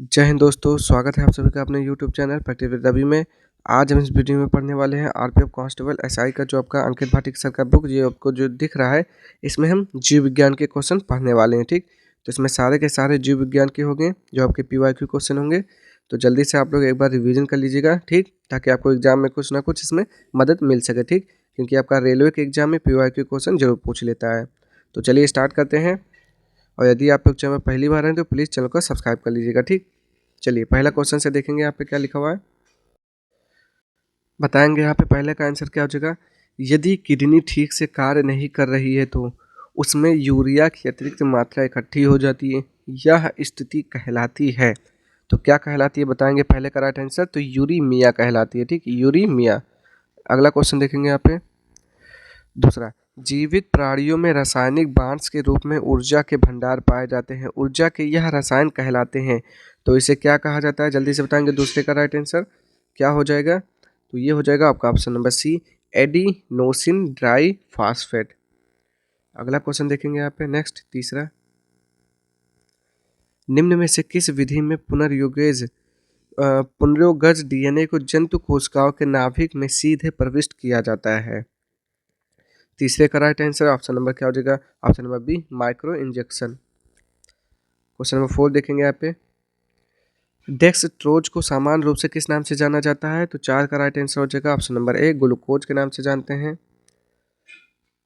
जय हिंद दोस्तों, स्वागत है आप सभी का अपने YouTube channel practice with Ravi में। आज हम इस वीडियो में पढ़ने वाले हैं आरपीएफ कांस्टेबल एसआई का जो आपका अंकित भाटिक सर का बुक ये आपको जो दिख रहा है, इसमें हम जीव विज्ञान के क्वेश्चन पढ़ने वाले हैं। ठीक, तो इसमें सारे के सारे जीव विज्ञान के होंगे जो आपके पीवाईक्यू क्वेश्चन होंगे। तो जल्दी से आप लोग एक बार रिविजन कर लीजिएगा, ठीक, ताकि आपको एग्जाम में कुछ ना कुछ इसमें मदद मिल सके। ठीक, क्योंकि आपका रेलवे के एग्जाम में पीवाईक्यू क्वेश्चन जरूर पूछ लेता है। तो चलिए स्टार्ट करते हैं। और यदि आप लोग चैनल पहली बार हैं तो प्लीज़ चैनल को सब्सक्राइब कर लीजिएगा। ठीक, चलिए पहला क्वेश्चन से देखेंगे यहाँ पे क्या लिखा हुआ है, बताएंगे। यहाँ पे पहले का आंसर क्या हो जाएगा, यदि किडनी ठीक से कार्य नहीं कर रही है तो उसमें यूरिया की अतिरिक्त मात्रा इकट्ठी हो जाती है, यह स्थिति कहलाती है। तो क्या कहलाती है बताएंगे। पहले का राइट आंसर तो यूरीमिया कहलाती है। ठीक, यूरीमिया। अगला क्वेश्चन देखेंगे यहाँ पे दूसरा, जीवित प्राणियों में रासायनिक बांड्स के रूप में ऊर्जा के भंडार पाए जाते हैं, ऊर्जा के यह रसायन कहलाते हैं। तो इसे क्या कहा जाता है, जल्दी से बताएंगे। दूसरे का राइट आंसर क्या हो जाएगा, तो ये हो जाएगा आपका option number C, adenosine tri phosphate. अगला क्वेश्चन देखेंगे यहाँ पे नेक्स्ट तीसरा, निम्न में से किस विधि में पुनर्योगज डीएनए को जंतु कोशिकाओं के नाभिक में सीधे प्रविष्ट किया जाता है। तीसरे का राइट आंसर ऑप्शन नंबर क्या हो जाएगा, option number B, micro injection. Question number 4 देखेंगे यहाँ पे, डेक्सट्रोज को सामान्य रूप से किस नाम से जाना जाता है। तो 4 का राइट आंसर हो जाएगा ऑप्शन नंबर ए, ग्लूकोज के नाम से जानते हैं।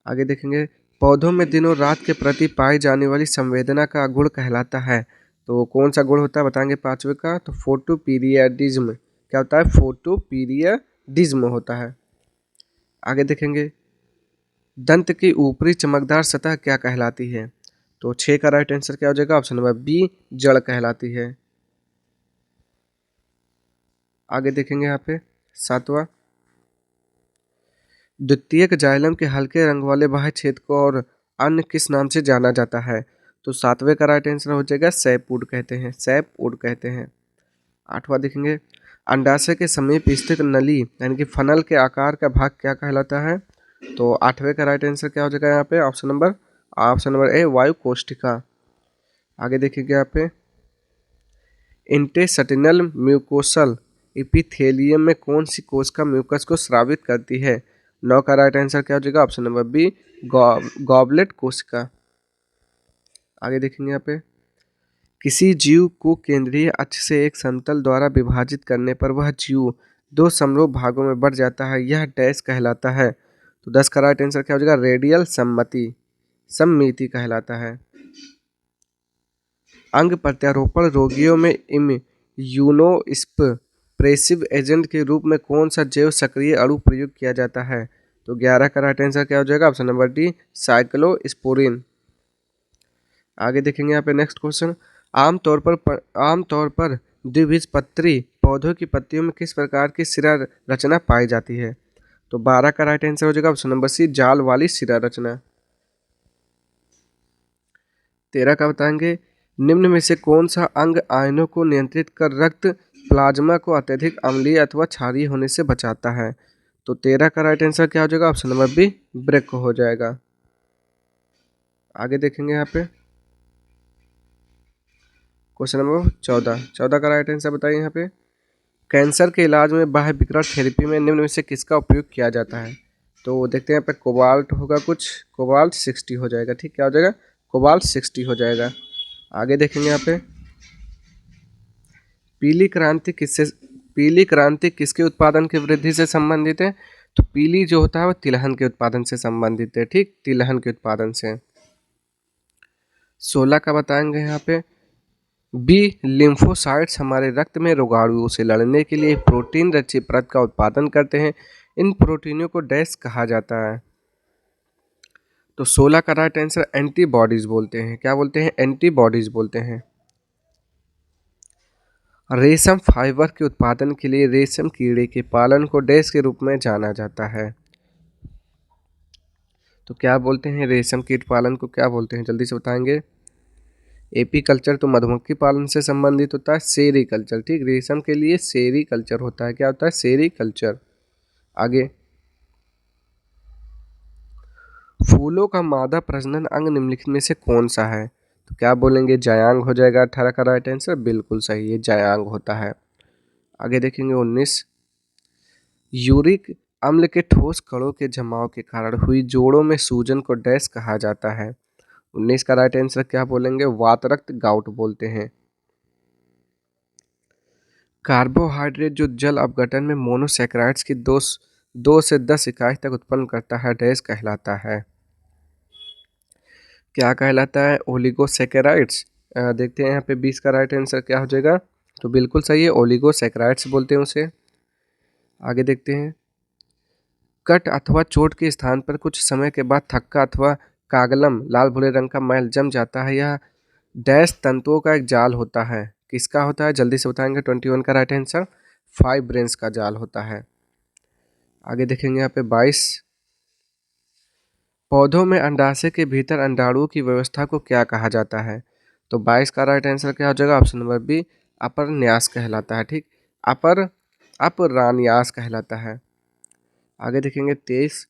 आगे देखेंगे, पौधों में दिनों रात के प्रति पाई जाने वाली संवेदना का गुण कहलाता है। तो कौन सा गुण होता है बताएंगे पांचवे का, तो फोटोपीरियडिज्म। क्या होता है, फोटोपीरियडिज्म होता है। आगे देखेंगे, दंत की ऊपरी चमकदार सतह क्या कहलाती है। तो 6 का राइट आंसर क्या हो जाएगा, ऑप्शन नंबर बी, जड़ कहलाती है। आगे देखेंगे यहाँ पे सातवां, द्वितीयक जाइलम के हल्के रंग वाले बाह्य छेद को और अन्य किस नाम से जाना जाता है। तो 7वें का राइट आंसर हो जाएगा सैपवुड कहते हैं, सैपवुड कहते हैं। 8वां देखेंगे, अंडाशय के समीप स्थित नली यानी कि फनल के आकार का भाग क्या कहलाता है। तो 8वें का राइट आंसर क्या हो जाएगा यहाँ पे, ऑप्शन नंबर ए, वायु कोष्ठिका। आगे देखिएगा यहाँ पे, इंटेस्टिनल म्यूकोसल इपिथेलियम में कौन सी कोशिका म्यूकस को स्रावित करती है। 9 का राइट आंसर क्या हो जाएगा, ऑप्शन नंबर बी, गॉबलेट कोशिका। आगे देखेंगे यहाँ पे, किसी जीव को केंद्रीय अक्ष से एक समतल द्वारा विभाजित करने पर वह जीव 2 समरूप भागों में बढ़ जाता है, यह डैश कहलाता है। तो 10 का राइट आंसर क्या हो जाएगा, रेडियल सम्मिति कहलाता है। अंग प्रत्यारोपण रोगियों में इम्यूनोसप्रेसिव एजेंट के रूप में कौन सा जैव सक्रिय अणु प्रयोग किया जाता है। तो 11 का राइट आंसर क्या हो जाएगा, ऑप्शन नंबर डी, साइक्लोस्पोरिन। आगे देखेंगे यहाँ पे नेक्स्ट क्वेश्चन, आमतौर पर द्विबीजपत्री पौधों की पत्तियों में किस प्रकार की सिरा रचना पाई जाती है। तो 12 का राइट आंसर हो जाएगा ऑप्शन नंबर सी, जाल वाली सिरा रचना। 13 का बताएंगे, निम्न में से कौन सा अंग आयनों को नियंत्रित कर रक्त प्लाज्मा को अत्यधिक अम्लीय अथवा क्षारीय होने से बचाता है। तो 13 का राइट आंसर क्या हो जाएगा, ऑप्शन नंबर बी, ब्रेक हो जाएगा। आगे देखेंगे यहाँ पे क्वेश्चन नंबर 14 का राइट आंसर बताइए यहाँ पे, कैंसर के इलाज में बाह्य विकिरण थेरेपी में निम्न में से किसका उपयोग किया जाता है। तो देखते हैं यहाँ पे कोबाल्ट होगा, कुछ कोबाल्ट 60 हो जाएगा। ठीक, क्या हो जाएगा, कोबाल्ट 60 हो जाएगा। आगे देखेंगे यहाँ पे, पीली क्रांति किसके उत्पादन की वृद्धि से संबंधित है। तो पीली जो होता है वो तिलहन के उत्पादन से संबंधित है। ठीक, तिलहन के उत्पादन से। 16 का बताएंगे यहाँ पे, बी लिम्फोसाइट्स हमारे रक्त में रोगाणुओं से लड़ने के लिए प्रोटीन रचित परत का उत्पादन करते हैं, इन प्रोटीनों को डैश कहा जाता है। तो 16 का राइट आंसर एंटीबॉडीज बोलते हैं। क्या बोलते हैं, एंटीबॉडीज बोलते हैं। रेशम फाइबर के उत्पादन के लिए रेशम कीड़े के पालन को डैश के रूप में जाना जाता है। तो क्या बोलते हैं, रेशम कीट पालन को क्या बोलते हैं, जल्दी से बताएंगे। एपी कल्चर तो मधुमक्खी पालन से संबंधित होता है, सेरी कल्चर। ठीक, रेशम के लिए सेरी कल्चर होता है। क्या होता है, सेरी कल्चर। आगे, फूलों का मादा प्रजनन अंग निम्नलिखित में से कौन सा है। तो क्या बोलेंगे, जायांग हो जाएगा 18 का राइट आंसर। बिल्कुल सही, ये जायांग होता है। आगे देखेंगे 19, यूरिक अम्ल के ठोस कणों के जमाव के कारण हुई जोड़ों में सूजन को डैश कहा जाता है। 19 का राइट आंसर क्या बोलेंगे, वातरक्त गाउट बोलते हैं। कार्बोहाइड्रेट जो जल अपघटन में मोनोसैकेराइड्स की 2 से 10 इकाई तक उत्पन्न करता है, डैश कहलाता है। क्या कहलाता है, ओलिगोसैकेराइड्स। देखते हैं यहाँ पे 20 का राइट आंसर क्या हो जाएगा। तो बिल्कुल सही है, ओलिगोसैकेराइड्स बोलते हैं उसे। आगे देखते हैं, कट अथवा चोट के स्थान पर कुछ समय के बाद थक्का अथवा कागलम लाल भूरे रंग का मैल जम जाता है। यह डैश तंतुओं का एक जाल होता है। किसका होता है, जल्दी से बताएंगे। 21 का राइट आंसर फाइब्रेंस का जाल होता है। आगे देखेंगे यहाँ पे 22, पौधों में अंडाशय के भीतर अंडाणुओं की व्यवस्था को क्या कहा जाता है। तो 22 का राइट आंसर क्या हो जाएगा, ऑप्शन नंबर बी, अपरन्यास कहलाता है। ठीक, अपरान्यास कहलाता है। आगे देखेंगे 23,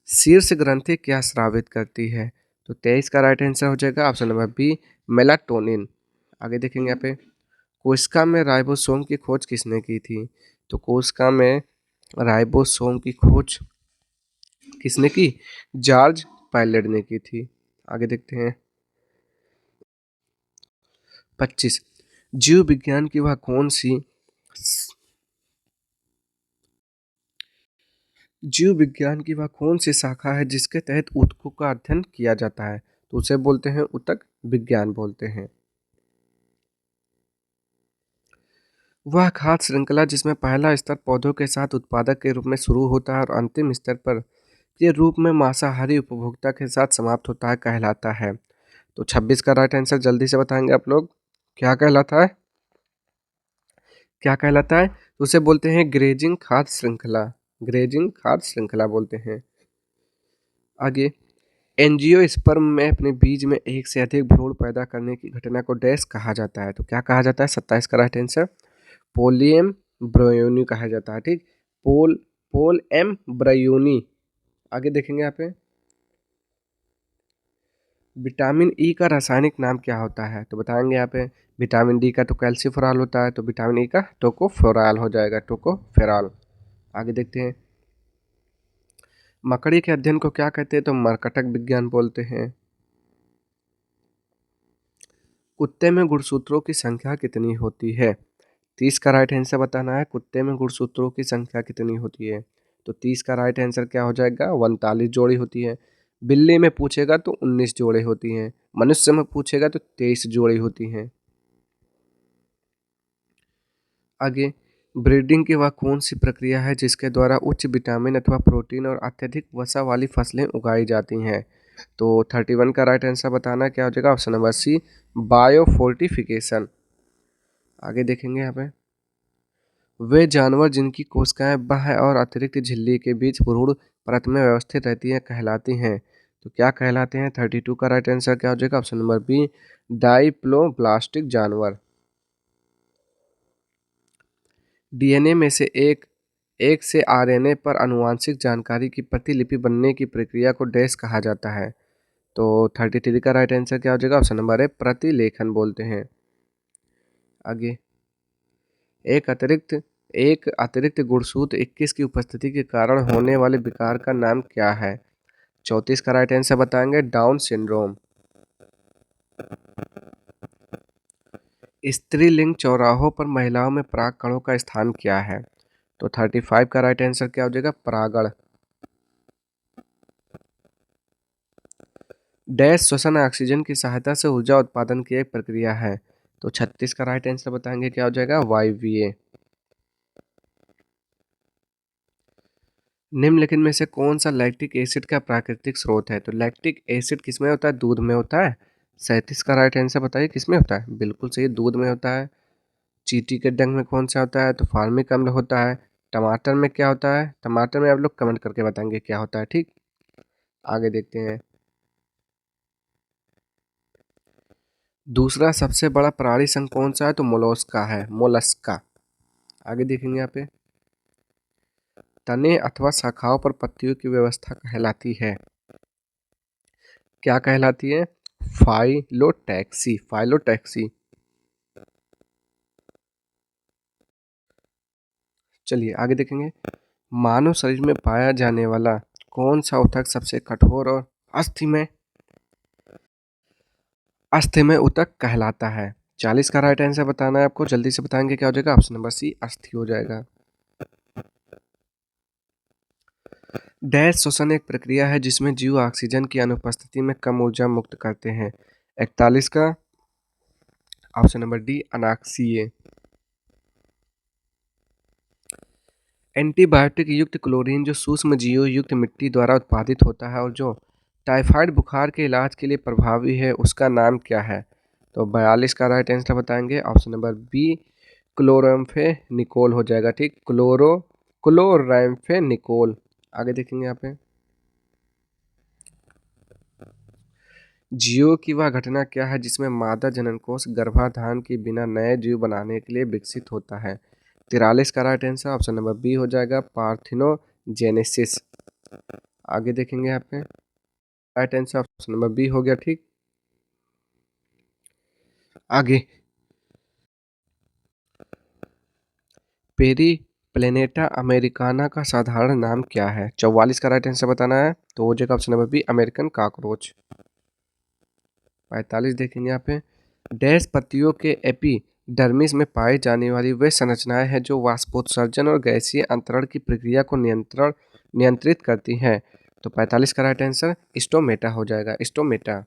शीर्ष ग्रंथि क्या स्रावित करती है। तो 23 का राइट आंसर हो जाएगा ऑप्शन नंबर बी, मेलाटोनिन। आगे देखेंगे यहाँ पे, कोशिका में राइबोसोम की खोज किसने की थी। तो कोशिका में राइबोसोम की खोज किसने की, जॉर्ज पायलट ने की थी। आगे देखते हैं 25, जीव विज्ञान की वह कौन सी जीव विज्ञान की वह कौन सी शाखा है जिसके तहत ऊतकों का अध्ययन किया जाता है। तो उसे बोलते हैं ऊतक विज्ञान बोलते हैं। वह खाद्य श्रृंखला जिसमें पहला स्तर पौधों के साथ उत्पादक के रूप में शुरू होता है और अंतिम स्तर पर के रूप में मांसाहारी उपभोक्ता के साथ समाप्त होता है, कहलाता है। तो 26 का राइट आंसर जल्दी से बताएंगे आप लोग, क्या कहलाता है, क्या कहलाता है। तो उसे बोलते हैं ग्रेजिंग खाद्य श्रृंखला, ग्रेजिंग खाद्य श्रृंखला बोलते हैं। आगे, एंजियोस्पर्म में अपने बीज में एक से अधिक भ्रूण पैदा करने की घटना को डैश कहा जाता है। तो क्या कहा जाता है, 27 का राइट आंसर पोलियम ब्रायोनी कहा जाता है। ठीक, पोल एम ब्रायोनी। आगे देखेंगे यहाँ पे, विटामिन ई का रासायनिक नाम क्या होता है। तो बताएंगे यहाँ पे, विटामिन डी का तो कैल्सीफेरॉल होता है, तो विटामिन ई का टोकोफेरॉल हो जाएगा, टोकोफेरॉल। आगे देखते हैं, मकड़ी के अध्ययन को क्या कहते हैं। तो मरकटक विज्ञान बोलते हैं। कुत्ते में गुणसूत्रों की संख्या कितनी होती है। 30 का राइट आंसर बताना है, कुत्ते में गुणसूत्रों की संख्या कितनी होती है। तो 30 का राइट आंसर क्या हो जाएगा, 39 जोड़ी होती है। बिल्ली में पूछेगा तो 19 जोड़ी होती हैं, मनुष्य में पूछेगा तो 23 जोड़ी होती हैं। आगे, ब्रीडिंग की वह कौन सी प्रक्रिया है जिसके द्वारा उच्च विटामिन अथवा प्रोटीन और अत्यधिक वसा वाली फसलें उगाई जाती हैं। तो 31 का राइट आंसर बताना क्या हो जाएगा, ऑप्शन नंबर सी, बायोफोर्टिफिकेशन। आगे देखेंगे यहाँ पे, वे जानवर जिनकी कोशिकाएं बाह्य और अतिरिक्त झिल्ली के बीच भ्रूण परत में व्यवस्थित रहती हैं, कहलाती हैं। तो क्या कहलाते हैं, 32 का राइट आंसर क्या हो जाएगा, ऑप्शन नंबर बी, डाइप्लोब्लास्टिक जानवर। डीएनए में से एक एक से आरएनए पर आनुवांशिक जानकारी की प्रतिलिपि बनने की प्रक्रिया को डैश कहा जाता है। तो 33 का राइट आंसर क्या हो जाएगा, ऑप्शन नंबर ए, प्रतिलेखन बोलते हैं। आगे, एक अतिरिक्त गुणसूत्र 21 की उपस्थिति के कारण होने वाले विकार का नाम क्या है। 34 का राइट आंसर बताएंगे, डाउन सिंड्रोम। स्त्रीलिंग चौराहों पर महिलाओं में परागकणों का स्थान क्या है। तो 35 का राइट आंसर क्या हो जाएगा, परागण। डैश श्वसन ऑक्सीजन की सहायता से ऊर्जा उत्पादन की एक प्रक्रिया है। तो 36 का राइट आंसर बताएंगे, क्या हो जाएगा, वायवीय। निम्नलिखित में से कौन सा लैक्टिक एसिड का प्राकृतिक स्रोत है। तो लैक्टिक एसिड किसमें होता है, दूध में होता है। 37 का राइट आंसर बताइए, किसमें होता है, बिल्कुल सही, दूध में होता है। चींटी के डंक में कौन सा होता है, तो फार्मिक अम्ल होता है। टमाटर में क्या होता है, टमाटर में आप लोग कमेंट करके बताएंगे क्या होता है। ठीक, आगे देखते हैं, दूसरा सबसे बड़ा प्राणी संघ कौन सा है। तो मोलस्का है, मोलस्का। आगे देखेंगे यहाँ पे, तने अथवा शाखाओं पर पत्तियों की व्यवस्था कहलाती है, क्या कहलाती है, फाइलोटैक्सी, फाइलोटैक्सी। चलिए आगे देखेंगे। मानव शरीर में पाया जाने वाला कौन सा ऊतक सबसे कठोर और अस्थि में ऊतक कहलाता है? 40 का राइट आंसर बताना है आपको, जल्दी से बताएंगे क्या हो जाएगा? ऑप्शन नंबर सी अस्थि हो जाएगा। डैश श्वसन एक प्रक्रिया है जिसमें जीव ऑक्सीजन की अनुपस्थिति में कम ऊर्जा मुक्त करते हैं। 41 का ऑप्शन नंबर डी अनाक्सीय। एंटीबायोटिक युक्त क्लोरीन जो सूक्ष्म जीवों युक्त मिट्टी द्वारा उत्पादित होता है और जो टाइफाइड बुखार के इलाज के लिए प्रभावी है, उसका नाम क्या है? तो 42 का राइट आंसर बताएंगे, ऑप्शन नंबर बी क्लोराम्फेनिकोल हो जाएगा। ठीक, क्लोराम्फेनिकोल। आगे देखेंगे यहाँ पे। जीव की वह घटना क्या है जिसमें मादा जनन कोष गर्भाधान के बिना नए जीव बनाने के लिए विकसित होता है? 43 का right answer option number B हो जाएगा, पार्थिनोजेनेसिस। आगे देखेंगे यहाँ पे। Right answer option number B हो गया। ठीक, आगे पेरी प्लेनेटा अमेरिकाना का साधारण नाम क्या है? 44 का राइट आंसर बताना है, तो हो जाएगा option number B American cockroach. 45 देखेंगे यहाँ पे। डैश पत्तियों के एपिडर्मिस में पाई जाने वाली वे संरचनाएं हैं जो वाष्पोत्सर्जन और गैसीय अंतरण की प्रक्रिया को नियंत्रित करती हैं। तो 45 का राइट आंसर स्टोमेटा हो जाएगा, स्टोमेटा।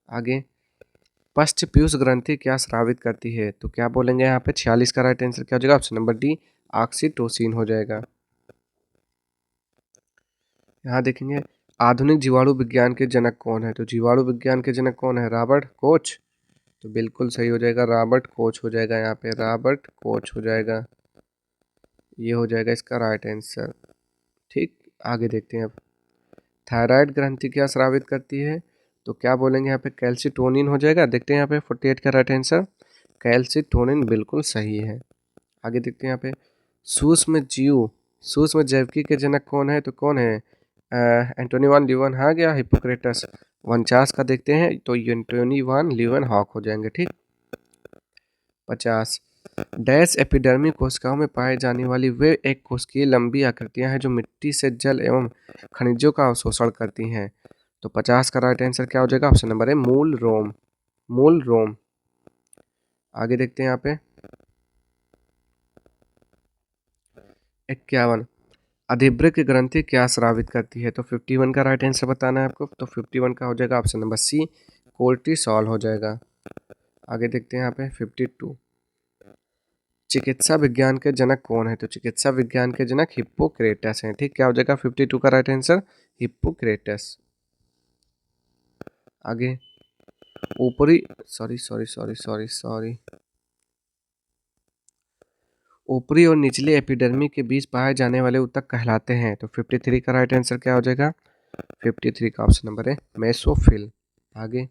आगे पश्च पीयूष ग्रंथि क्या स्रावित करती है? तो क्या बोलेंगे यहाँ पे? 46 का राइट आंसर क्या हो जाएगा? ऑप्शन नंबर डी ऑक्सीटोसिन हो जाएगा। यहाँ देखेंगे आधुनिक जीवाणु विज्ञान के जनक कौन है? तो जीवाणु विज्ञान के जनक कौन है? Robert Koch. तो बिल्कुल सही हो जाएगा, रॉबर्ट कोच हो जाएगा। यहाँ पे रॉबर्ट कोच हो जाएगा, ये हो जाएगा इसका राइट आंसर। ठीक, आगे देखते हैं अब। थायराइड ग्रंथि क्या स्रावित करती है? तो क्या बोलेंगे यहाँ पे? कैल्सिटोनिन हो जाएगा। देखते हैं यहाँ पे 48 का राइट आंसर कैल्सिटोनिन बिल्कुल सही है। आगे देखते हैं यहाँ पे सूक्ष्म जैविकी के जनक कौन है? तो कौन है? एंटोनी वान ल्यूवन हॉक या हिप्पोक्रेटस? 49 का देखते हैं, तो एंटोनी वान ल्यूवन हॉक हो जाएंगे। ठीक, 50 डैश एपिडर्मी कोशिकाओं में पाए जाने वाली वे एक कोशिकीय लंबी आकृतियां हैं जो मिट्टी से जल एवं खनिजों का अवशोषण करती हैं। तो 50 का राइट आंसर क्या हो जाएगा? ऑप्शन नंबर है मूल रोम, मूल रोम। आगे देखते हैं यहाँ पे। 51 अधिवृक्क ग्रंथि क्या स्रावित करती है? तो 51 का राइट आंसर बताना है आपको, तो 51 का हो जाएगा ऑप्शन नंबर सी कोर्टिसोल हो जाएगा। आगे देखते हैं यहाँ पे 52 चिकित्सा विज्ञान के जनक कौन है? तो चिकित्सा विज्ञान के जनक हिप्पोक्रेटस हैं। ठीक, क्या हो जाएगा 52 का राइट आंसर? हिप्पोक्रेटस। आगे ऊपरी sorry sorry sorry sorry sorry ऊपरी और निचली एपिडर्मी के बीच पाए जाने वाले ऊतक कहलाते हैं। तो 53 का राइट आंसर क्या हो जाएगा? 53 का ऑप्शन नंबर है मेसोफिल। आगे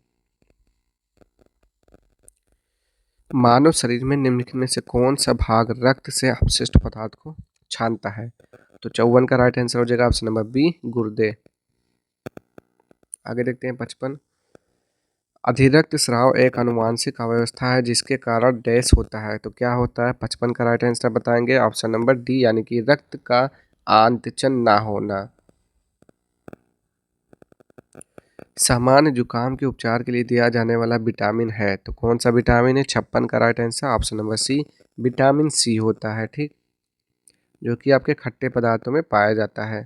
मानव शरीर में निम्नलिखित में से कौन सा भाग रक्त से अपशिष्ट पदार्थ को छानता है? तो 54 का राइट आंसर हो जाएगा ऑप्शन नंबर बी गुर्दे। आगे देखते हैं 55 अधिरक्त स्राव एक आनुवांशिक अव्यवस्था है जिसके कारण डैश होता है। तो क्या होता है? 55 का राइट आंसर बताएंगे, ऑप्शन नंबर डी यानी कि रक्त का आंतचन ना होना। सामान्य जुकाम के उपचार के लिए दिया जाने वाला विटामिन है, तो कौन सा विटामिन है? 56 का right answer option number C vitamin C होता है। ठीक, जो कि आपके खट्टे पदार्थों में पाया जाता है।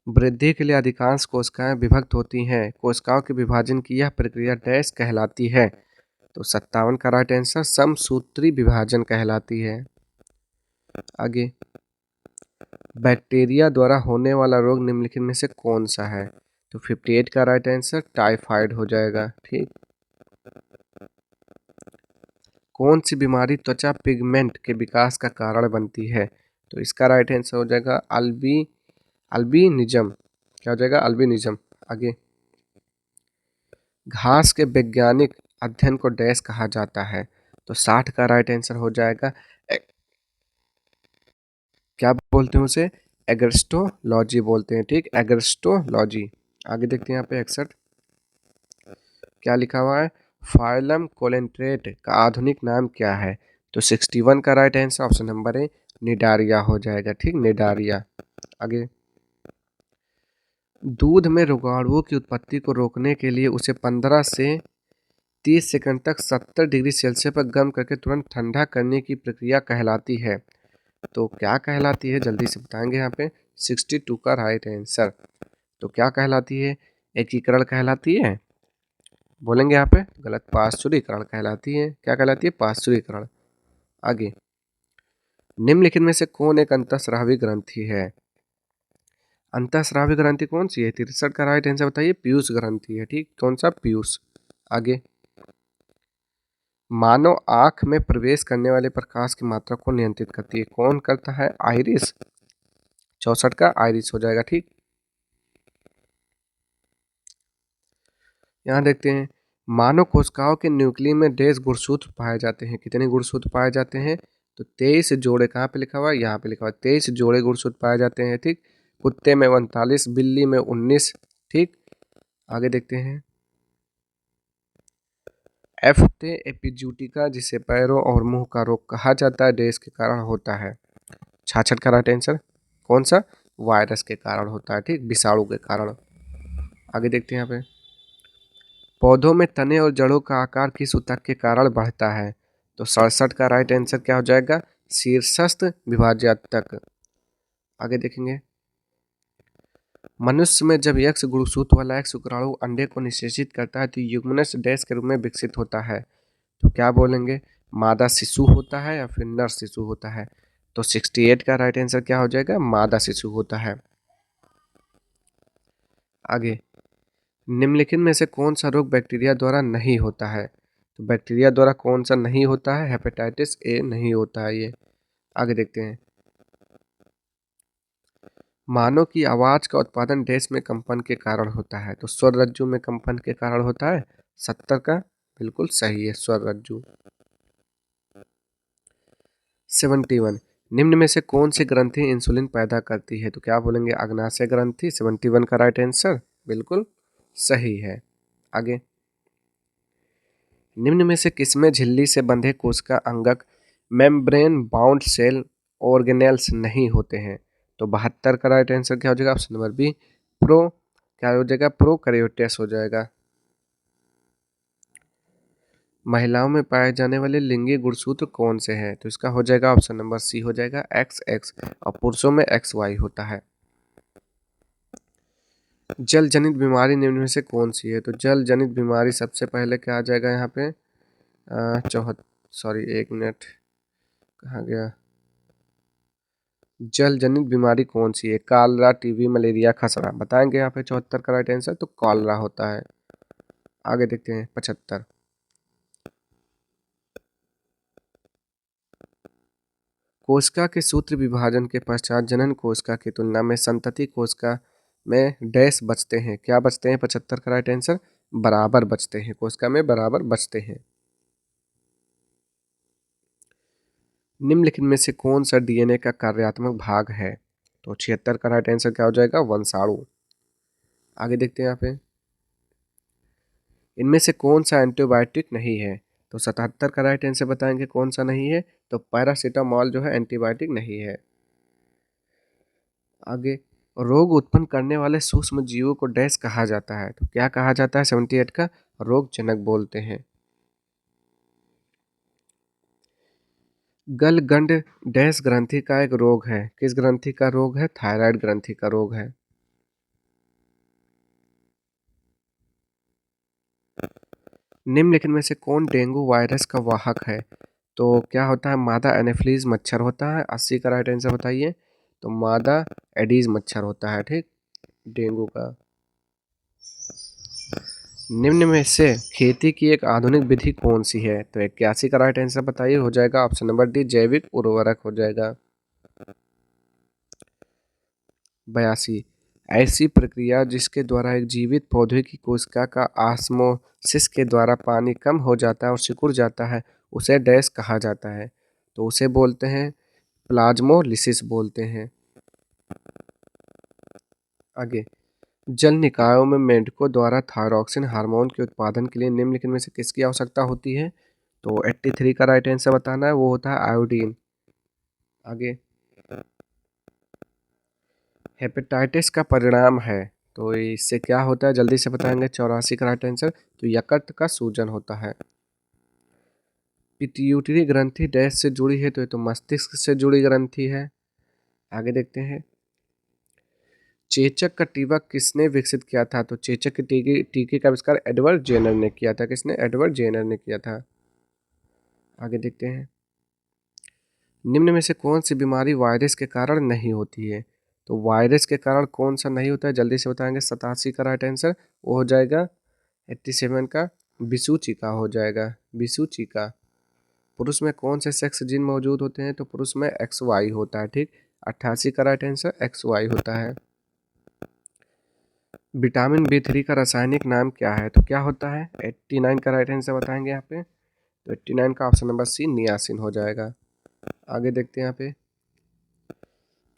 वृद्धि के लिए अधिकांश कोशिकाएं विभक्त होती हैं, कोशिकाओं के विभाजन की यह प्रक्रिया डैश कहलाती है? तो 57 का राइट आंसर समसूत्री विभाजन कहलाती है। आगे बैक्टीरिया द्वारा होने वाला रोग निम्नलिखित में से कौन सा है? तो 58 का राइट आंसर टाइफाइड हो जाएगा। ठीक, कौन सी बीमारी त्वचा पिगमेंट के विकास का कारण बनती है? तो इसका राइट आंसर हो जाएगा अल्बिनिज्म। क्या हो जाएगा? अल्बिनिज्म। आगे घास के वैज्ञानिक अध्ययन को डैश कहा जाता है? तो 60 का राइट आंसर हो जाएगा क्या बोलते हैं उसे? एग्रेस्टोलॉजी बोलते हैं। ठीक, एग्रेस्टोलॉजी। आगे देखते हैं यहाँ पे 61 क्या लिखा हुआ है? फाइलम कोलेंट्रेट का आधुनिक नाम क्या है? तो 61 का right answer option number A Cnidaria हो जाएगा। ठीक, निडारिया। आगे, दूध में रोगाणुओं की उत्पत्ति को रोकने के लिए उसे 15 से 30 सेकंड तक 70 डिग्री सेल्सियस पर गर्म करके तुरंत ठंडा करने की प्रक्रिया कहलाती है। तो क्या कहलाती है, जल्दी से बताएंगे यहाँ पे। 62 का राइट आंसर। तो क्या कहलाती है? एकीकरण कहलाती है, बोलेंगे यहाँ पे गलत, पाश्चुरीकरण कहलाती है। क्या कहलाती है? पाश्चुरीकरण। आगे, निम्नलिखित में से कौन एक अंतःस्रावी ग्रंथि है? अंतःस्रावी ग्रंथि कौन सी है? 63 का राइट आंसर बताइए। पीयूष ग्रंथि है। ठीक, कौन सा? पीयूष। आगे, मानव आंख में प्रवेश करने वाले प्रकाश की मात्रा को नियंत्रित करती है, कौन करता है? आइरिस। 64 का आइरिस हो जाएगा। ठीक, यहाँ देखते हैं, मानव कोशिकाओं के न्यूक्लियस में डैश गुणसूत्र पाए जाते हैं। कितने गुणसूत्र पाए जाते हैं? तो 23 जोड़े। कहाँ पे लिखा हुआ है? यहाँ पे लिखा हुआ है 23 जोड़े गुणसूत्र पाए जाते हैं। ठीक, कुत्ते में 39, बिल्ली में 19। ठीक, आगे देखते हैं, एफ्थे एपिजूटिका जिसे पैरों और मुंह का रोग कहा जाता है डैश के कारण होता है। 66 का राइट आंसर कौन सा? वायरस के कारण होता है। ठीक, विषाणु के कारण। आगे देखते हैं यहाँ पे, पौधों में तने और जड़ों का आकार किस ऊतक के कारण बढ़ता है? तो 67 का राइट आंसर क्या हो जाएगा? शीर्षस्थ विभाज्यतक। आगे देखेंगे, मनुष्य में जब एक्स गुणसूत्र वाला एक शुक्राणु अंडे को निषेचित करता है तो युग्मनज डैश के रूप में विकसित होता है। तो क्या बोलेंगे? मादा शिशु होता है या फिर नर शिशु होता है? तो 68 का राइट आंसर क्या हो जाएगा? मादा शिशु होता है। आगे, निम्नलिखित में से कौन सा रोग बैक्टीरिया द्वारा नहीं होता है? तो बैक्टीरिया द्वारा कौन सा नहीं होता है? हेपेटाइटिस ए नहीं होता है ये। आगे देखते हैं, मानव की आवाज का उत्पादन डैश में कंपन के कारण होता है। तो स्वर रज्जु में कंपन के कारण होता है। 70 का बिल्कुल सही है, स्वर रज्जु। 71, निम्न में से कौन सी ग्रंथि इंसुलिन पैदा करती है? तो क्या बोलेंगे? अग्नाशय ग्रंथि। 71 का राइट आंसर बिल्कुल सही है। आगे, निम्न में से किसमें झिल्ली से बंधे कोशिका अंगक मेम्ब्रेन बाउंड सेल ऑर्गेनेल्स नहीं होते हैं? तो 72 का राइट आंसर क्या हो जाएगा? ऑप्शन नंबर बी प्रो, क्या हो जाएगा? प्रोकैरियोट्स हो जाएगा। महिलाओं में पाए जाने वाले लिंगी गुणसूत्र कौन से हैं? तो इसका हो जाएगा ऑप्शन नंबर सी हो जाएगा XX, और पुरुषों में XY होता है। जल जनित बीमारी निम्न में से कौन सी है? तो जल जनित बीमारी सबसे पहले क्या आ जाएगा यहाँ पे? सॉरी, एक मिनट, कहाँ गया? जल जनित बीमारी कौन सी है? कालरा, टीबी, मलेरिया, खसरा। बताएंगे यहाँ पे 74 का राइट आंसर तो कॉलरा होता है। आगे देखते हैं 75, कोशिका के सूत्र विभाजन के पश्चात जनन कोशिका की तुलना में संतति कोशिका में डैश बचते हैं। क्या बचते हैं? 75 का राइट आंसर बराबर बचते हैं, कोशिका में बराबर बचते हैं। निम्नलिखित में से कौन सा DNA का कार्यात्मक भाग है? तो 76 का राइट आंसर क्या हो जाएगा? वंशाणु। आगे देखते हैं यहाँ पे, इनमें से कौन सा एंटीबायोटिक नहीं है? तो 77 का राइट आंसर बताएंगे कौन सा नहीं है? तो पैरासीटामोल जो है एंटीबायोटिक नहीं है। आगे, रोग उत्पन्न करने वाले सूक्ष्म जीवों को डैश कहा जाता है? तो क्या कहा जाता है? 78 का रोगजनक बोलते हैं। गलगंड डैश ग्रंथि का एक रोग है, किस ग्रंथि का रोग है? थायराइड ग्रंथि का रोग है। निम्नलिखित में से कौन डेंगू वायरस का वाहक है? तो क्या होता है? मादा एनोफिलीज मच्छर होता है। 80 का राइट आंसर बताइए। तो मादा एडीज मच्छर होता है। ठीक, डेंगू का। निम्न में से खेती की एक आधुनिक विधि कौन सी है? तो 81 का राइट आंसर बताइए, हो जाएगा ऑप्शन नंबर डी जैविक उर्वरक हो जाएगा। 82, ऐसी प्रक्रिया जिसके द्वारा एक जीवित पौधे की कोशिका का ऑस्मोसिस के द्वारा पानी कम हो जाता है और सिकुड़ जाता है, उसे डैश कहा जाता है? तो उसे बोलते हैं प्लाज्मोलिसिस बोलते हैं। आगे, जल निकायों में मेंढकों द्वारा थायरॉक्सिन हार्मोन के उत्पादन के लिए निम्नलिखित में से किसकी आवश्यकता होती है? तो 83 का राइट आंसर बताना है, वो होता है आयोडीन। आगे, हेपेटाइटिस का परिणाम है, तो इससे क्या होता है जल्दी से बताएंगे। 84 का राइट आंसर, तो यकृत का सूजन होता है। पिट्यूटरी ग्रंथि डैश से जुड़ी है, तो ये तो मस्तिष्क से जुड़ी ग्रंथि है। आगे देखते हैं, चेचक का टीका किसने विकसित किया था? तो चेचक के टीके का आविष्कार एडवर्ड जेनर ने किया था। किसने? एडवर्ड जेनर ने किया था। आगे देखते हैं, निम्न में से कौन सी बीमारी वायरस के कारण नहीं होती है? तो वायरस के कारण कौन सा नहीं होता है, जल्दी से बताएंगे। 87 का राइट आंसर, वो हो जाएगा 87 का बिसुचिका हो जाएगा, बिसुचिका। पुरुष में कौन से सेक्स जीन मौजूद होते हैं? तो पुरुष में XY होता है, ठीक। 88 का राइट आंसर XY होता है। विटामिन B3 का रासायनिक नाम क्या है? तो क्या होता है? 89 का राइट आंसर बताएंगे यहाँ पे, तो 89 का ऑप्शन नंबर सी नियासिन हो जाएगा। आगे देखते हैं यहाँ पे,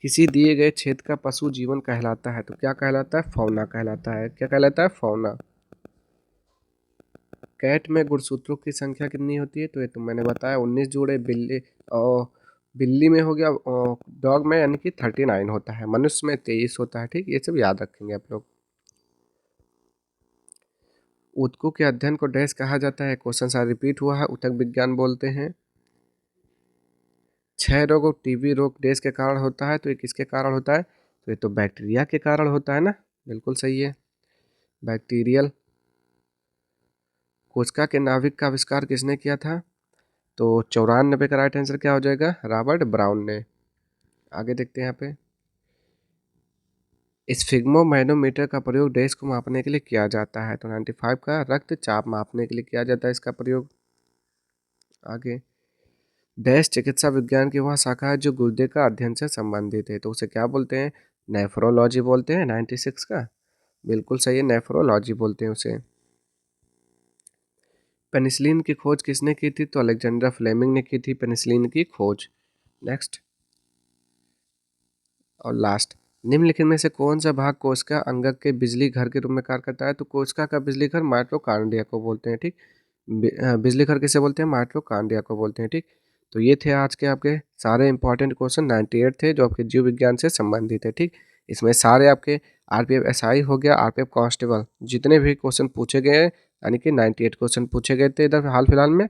किसी दिए गए क्षेत्र का पशु जीवन कहलाता है, तो क्या कहलाता है? फौना कहलाता है। क्या कहलाता है? फौना। कैट में गुणसूत्रों की संख्या कितनी होती है? तो ये तो मैंने बताया 19 जोड़े। और बिल्ली में हो गया, डॉग में यानी कि 39 होता है। मनुष्य में 23 होता है, ठीक। ये सब याद रखेंगे आप लोग। ऊतकों के अध्ययन को डैश कहा जाता है? क्वेश्चन सारा रिपीट हुआ है, ऊतक विज्ञान बोलते हैं। क्षय रोग और टीबी रोग डैश के कारण होता है? तो ये किसके कारण होता है? तो ये तो बैक्टीरिया के कारण होता है ना, बिल्कुल सही है, बैक्टीरियल। कोशिका के नाभिक का आविष्कार किसने किया था? तो 94 का राइट आंसर क्या हो जाएगा? रॉबर्ट ब्राउन ने। आगे देखते हैं यहाँ पे, स्फिग्मोमैनोमीटर का प्रयोग डैश को मापने के लिए किया जाता है? तो 95 का रक्तचाप मापने के लिए किया जाता है इसका प्रयोग। आगे, डैश चिकित्सा विज्ञान की वह शाखा है जो गुर्दे का अध्ययन से संबंधित है, तो उसे क्या बोलते हैं? नेफ्रोलॉजी बोलते हैं। 96 का बिल्कुल सही है, नेफ्रोलॉजी बोलते हैं उसे। पेनिसिलिन की खोज किसने की थी? तो अलेक्जेंडर फ्लेमिंग ने की थी पेनिसिलिन की खोज। नेक्स्ट और लास्ट, निम्नलिखित में से कौन सा भाग कोशिका अंगक के बिजली घर के रूप में कार्य करता है? तो कोशिका का बिजली घर माइटोकॉन्ड्रिया को बोलते हैं, ठीक। बिजली घर किसे बोलते हैं? माइटोकॉन्ड्रिया को बोलते हैं, ठीक। तो ये थे आज के आपके सारे इंपॉर्टेंट क्वेश्चन, 98 थे जो आपके जीव विज्ञान से संबंधित है, ठीक। इसमें सारे आपके RPF SI हो गया, RPF कांस्टेबल, जितने भी क्वेश्चन पूछे गए हैं, यानी कि 98 क्वेश्चन पूछे गए थे इधर हाल फिलहाल में,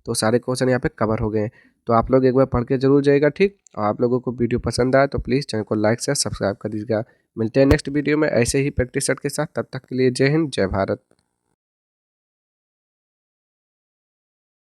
तो सारे क्वेश्चन यहाँ पे कवर हो गए हैं। तो आप लोग एक बार पढ़ के जरूर जाइएगा, ठीक। और आप लोगों को वीडियो पसंद आया तो प्लीज़ चैनल को लाइक से सब्सक्राइब कर दीजिएगा। मिलते हैं नेक्स्ट वीडियो में ऐसे ही प्रैक्टिस सेट के साथ, तब तक के लिए जय हिंद, जय भारत।